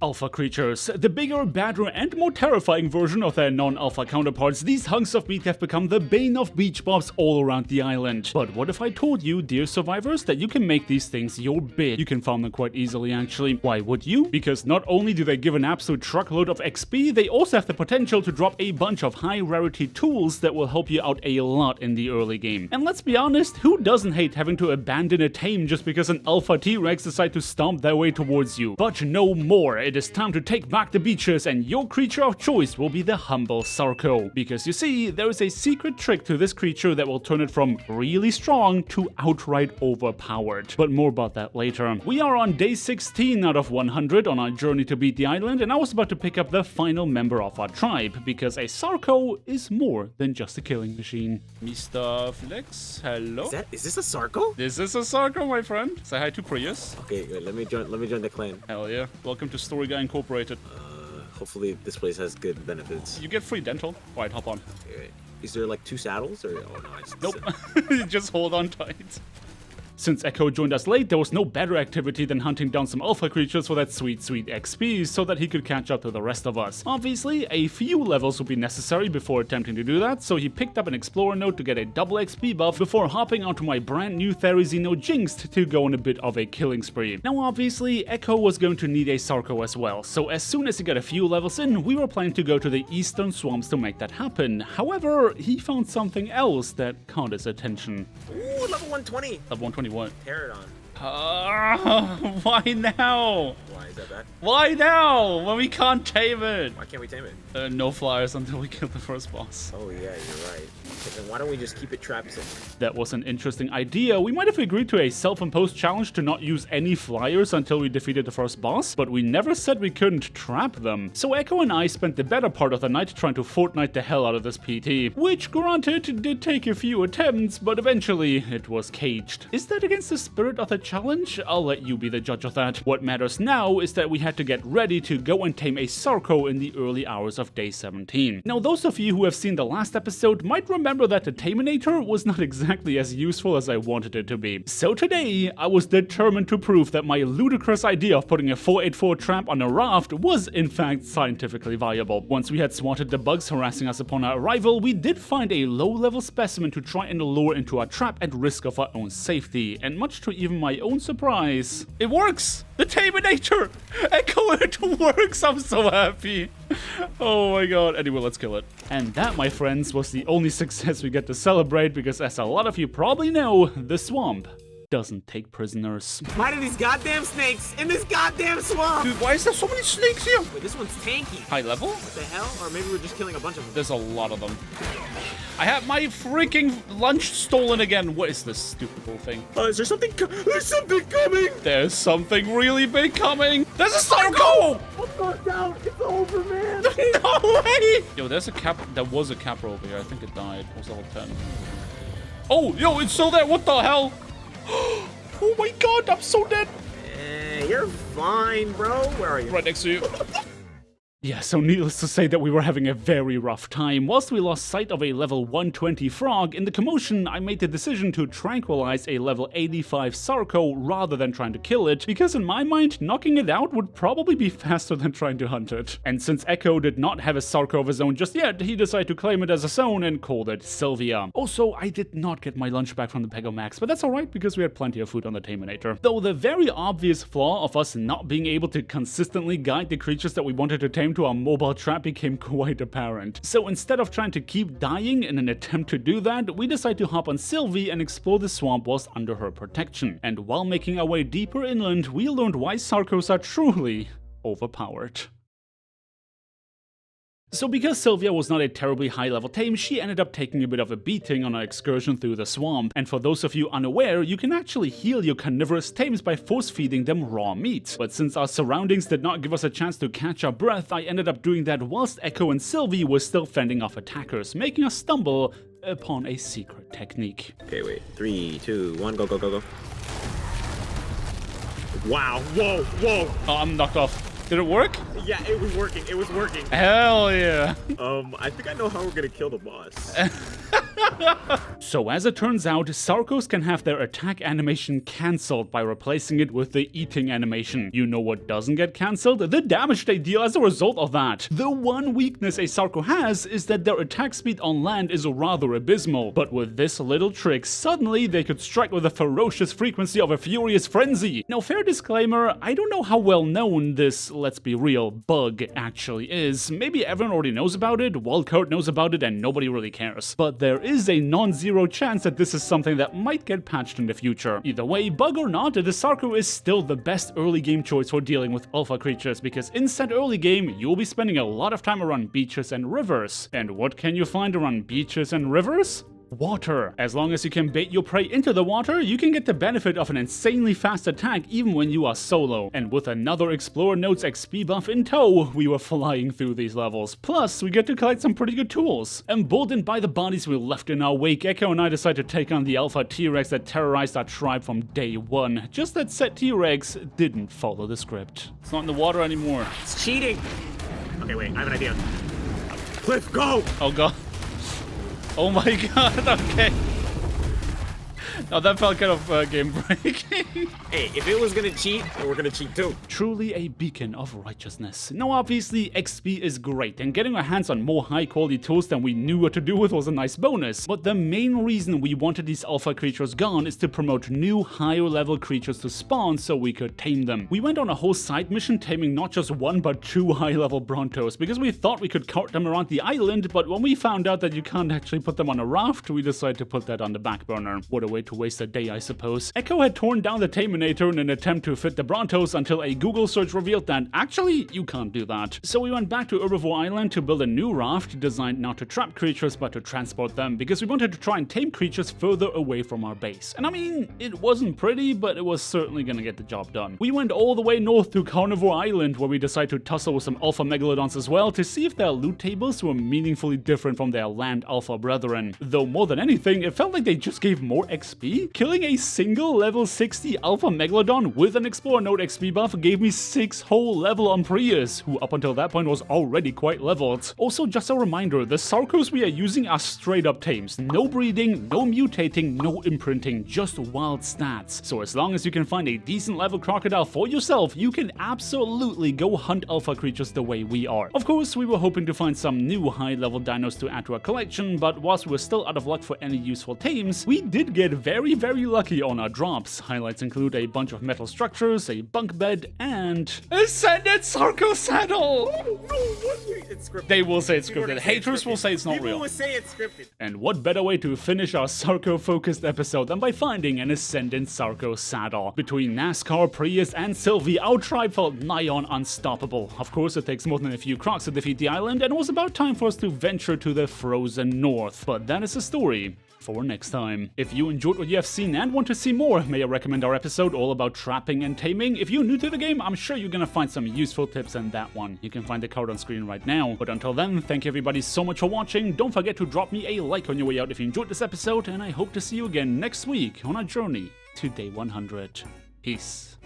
Alpha creatures. The bigger, badder, and more terrifying version of their non-alpha counterparts, these hunks of meat have become the bane of beach bobs all around the island. But what if I told you, dear survivors, that you can make these things your bid? You can farm them quite easily, actually. Why would you? Because not only do they give an absolute truckload of XP, they also have the potential to drop a bunch of high-rarity tools that will help you out a lot in the early game. And let's be honest, who doesn't hate having to abandon a tame just because an alpha T-Rex decide to stomp their way towards you? But no more. It is time to take back the beaches, and your creature of choice will be the humble Sarco. Because you see, there is a secret trick to this creature that will turn it from really strong to outright overpowered. But more about that later. We are on day 16 out of 100 on our journey to beat the island, and I was about to pick up the final member of our tribe, because a Sarco is more than just a killing machine. Mr. Flex, hello? Is this a Sarco? This is a Sarco, my friend. Say hi to Prius. Okay, wait, let me join the clan. Hell yeah. Welcome to Story Guy Incorporated. Hopefully this place has good benefits. You get free dental. Alright, hop on. Okay, wait. Is there like 2 saddles or? Oh no, it's nope. Just hold on tight. Since Echo joined us late, there was no better activity than hunting down some alpha creatures for that sweet XP so that he could catch up to the rest of us. Obviously, a few levels would be necessary before attempting to do that, so he picked up an explorer node to get a double XP buff before hopping onto my brand new Therizino Jinxed to go on a bit of a killing spree. Now obviously, Echo was going to need a Sarco as well, so as soon as he got a few levels in, we were planning to go to the eastern swamps to make that happen. However, he found something else that caught his attention. Ooh, level 120! Level 120 what? Pterodon. Why now? Why is that bad? Why now? When we can't tame it? Why can't we tame it? No flyers until we kill the first boss. Oh yeah, you're right. Okay, then why don't we just keep it trapped? That was an interesting idea. We might have agreed to a self-imposed challenge to not use any flyers until we defeated the first boss, but we never said we couldn't trap them. So Echo and I spent the better part of the night trying to Fortnite the hell out of this PT, which granted did take a few attempts, but eventually it was caged. Is that against the spirit of the challenge? I'll let you be the judge of that. What matters now is that we had to get ready to go and tame a Sarco in the early hours of day 17. Now those of you who have seen the last episode might remember that the Taminator was not exactly as useful as I wanted it to be. So today, I was determined to prove that my ludicrous idea of putting a 484 trap on a raft was in fact scientifically viable. Once we had swatted the bugs harassing us upon our arrival, we did find a low-level specimen to try and lure into our trap at risk of our own safety, and much to even my own surprise, it works! The Taminator! Echo, it works! I'm so happy! Oh my god. Anyway, let's kill it. And that, my friends, was the only success we get to celebrate, because as a lot of you probably know, the swamp doesn't take prisoners. Why are these goddamn snakes in this goddamn swamp? Dude, why is there so many snakes here? Wait, this one's tanky. High level? What the hell? Or maybe we're just killing a bunch of them. There's a lot of them. I have my freaking lunch stolen again. What is this stupid little thing? Is there something? There's something coming! There's something really big coming! There's a Sarco! I'm knocked out! It's over, man! No way! Yo, there's a cap. There was a capra over here. I think it died. It was level 10. Oh, yo, it's still there. What the hell? Oh my god, I'm so dead. You're fine, bro. Where are you? Right next to you. Yeah, so needless to say that we were having a very rough time. Whilst we lost sight of a level 120 frog, in the commotion I made the decision to tranquilize a level 85 Sarco rather than trying to kill it, because in my mind, knocking it out would probably be faster than trying to hunt it. And since Echo did not have a Sarco of his own just yet, he decided to claim it as his own and called it Sylvia. Also, I did not get my lunch back from the Pegomax, but that's alright because we had plenty of food on the Taminator. Though the very obvious flaw of us not being able to consistently guide the creatures that we wanted to tame to our mobile trap became quite apparent. So instead of trying to keep dying in an attempt to do that, we decided to hop on Sylvie and explore the swamp whilst under her protection. And while making our way deeper inland, we learned why Sarcos are truly overpowered. So because Sylvia was not a terribly high-level tame, she ended up taking a bit of a beating on our excursion through the swamp. And for those of you unaware, you can actually heal your carnivorous tames by force-feeding them raw meat. But since our surroundings did not give us a chance to catch our breath, I ended up doing that whilst Echo and Sylvie were still fending off attackers, making us stumble upon a secret technique. Okay, wait. 3, 2, 1, go, go, go, go. Wow, whoa, whoa! Oh, I'm knocked off. Did it work? Yeah, it was working. It was working. Hell yeah. I think I know how we're gonna kill the boss. So as it turns out, Sarcos can have their attack animation cancelled by replacing it with the eating animation. You know what doesn't get cancelled? The damage they deal as a result of that. The one weakness a Sarco has is that their attack speed on land is rather abysmal, but with this little trick, suddenly they could strike with a ferocious frequency of a furious frenzy. Now, fair disclaimer, I don't know how well known this, let's be real, bug actually is. Maybe everyone already knows about it, Wildcard knows about it, and nobody really cares. But there is a non-zero chance that this is something that might get patched in the future. Either way, bug or not, the Sarco is still the best early game choice for dealing with alpha creatures, because in said early game, you'll be spending a lot of time around beaches and rivers. And what can you find around beaches and rivers? Water. As long as you can bait your prey into the water, you can get the benefit of an insanely fast attack even when you are solo. And with another Explorer Notes XP buff in tow, we were flying through these levels. Plus, we get to collect some pretty good tools. Emboldened by the bodies we left in our wake, Echo and I decided to take on the Alpha T-Rex that terrorized our tribe from day one. Just that said T-Rex didn't follow the script. It's not in the water anymore. It's cheating. Okay, wait, I have an idea. Cliff, go! Oh god. Oh my god, okay. Now that felt kind of game breaking. Hey, if it was gonna cheat, we're gonna cheat too. Truly a beacon of righteousness. Now obviously XP is great, and getting our hands on more high quality tools than we knew what to do with was a nice bonus. But the main reason we wanted these alpha creatures gone is to promote new higher level creatures to spawn so we could tame them. We went on a whole side mission taming not just one but two high level Brontos because we thought we could cart them around the island, but when we found out that you can't actually put them on a raft, we decided to put that on the back burner. What a way to waste a day, I suppose. Echo had torn down the Taminator in an attempt to fit the Brontos until a Google search revealed that actually you can't do that. So we went back to Herbivore Island to build a new raft designed not to trap creatures but to transport them because we wanted to try and tame creatures further away from our base. And I mean, it wasn't pretty, but it was certainly gonna get the job done. We went all the way north to Carnivore Island where we decided to tussle with some alpha megalodons as well to see if their loot tables were meaningfully different from their land alpha brethren. Though more than anything, it felt like they just gave more XP. Killing a single level 60 alpha megalodon with an Explorer Note XP buff gave me 6 whole level on Prius, who up until that point was already quite leveled. Also, just a reminder, the Sarcos we are using are straight up tames. No breeding, no mutating, no imprinting, just wild stats. So as long as you can find a decent level crocodile for yourself, you can absolutely go hunt alpha creatures the way we are. Of course, we were hoping to find some new high level dinos to add to our collection, but whilst we were still out of luck for any useful tames, we did get very lucky on our drops. Highlights include a bunch of metal structures, a bunk bed, and Ascended Sarco Saddle! It's scripted. They will say it's scripted. Haters will say it's not real. People will say it's scripted. And what better way to finish our Sarco-focused episode than by finding an Ascendant Sarco Saddle? Between NASCAR, Prius, and Sylvie, our tribe felt nigh on unstoppable. Of course, it takes more than a few crocs to defeat the island, and it was about time for us to venture to the frozen north. But that is a story for next time. If you enjoyed what you have seen and want to see more, may I recommend our episode all about trapping and taming? If you're new to the game, I'm sure you're gonna find some useful tips in that one. You can find the card on screen right now. But until then, thank you everybody so much for watching. Don't forget to drop me a like on your way out if you enjoyed this episode, and I hope to see you again next week on our journey to day 100. Peace.